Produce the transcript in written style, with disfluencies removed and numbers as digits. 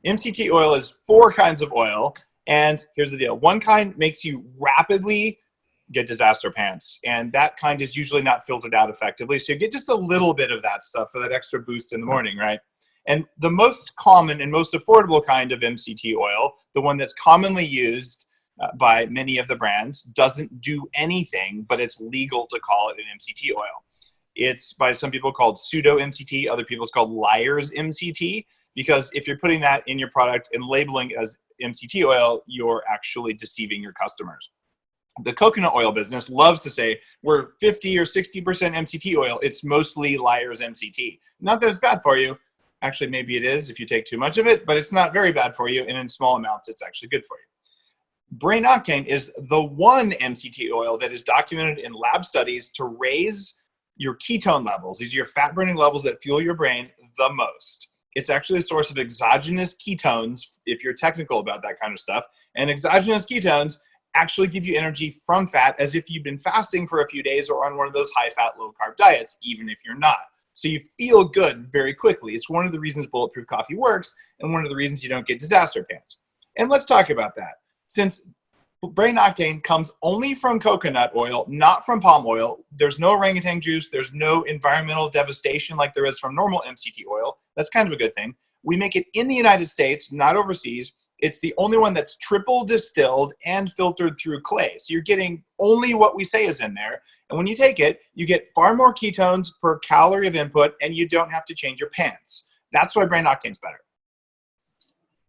MCT oil is 4 kinds of oil. And here's the deal. One kind makes you rapidly get disaster pants. And that kind is usually not filtered out effectively. So you get just a little bit of that stuff for that extra boost in the morning, right? And the most common and most affordable kind of MCT oil, the one that's commonly used by many of the brands, doesn't do anything, but it's legal to call it an MCT oil. It's by some people called pseudo MCT, other people it's called liar's MCT, because if you're putting that in your product and labeling it as MCT oil, you're actually deceiving your customers. The coconut oil business loves to say we're 50 or 60% MCT oil. It's mostly liar's MCT. Not that it's bad for you. Actually, maybe it is if you take too much of it, but it's not very bad for you. And in small amounts, it's actually good for you. Brain Octane is the one MCT oil that is documented in lab studies to raise your ketone levels. These are your fat burning levels that fuel your brain the most. It's actually a source of exogenous ketones, if you're technical about that kind of stuff. And exogenous ketones actually give you energy from fat as if you've been fasting for a few days or on one of those high-fat, low-carb diets, even if you're not. So you feel good very quickly. It's one of the reasons bulletproof coffee works and one of the reasons you don't get disaster pants. And let's talk about that. Since Brain Octane comes only from coconut oil, not from palm oil, there's no orangutan juice, there's no environmental devastation like there is from normal MCT oil. That's kind of a good thing. We make it in the United States, not overseas. It's the only one that's triple distilled and filtered through clay. So you're getting only what we say is in there. And when you take it, you get far more ketones per calorie of input, and you don't have to change your pants. That's why Brain Octane's better.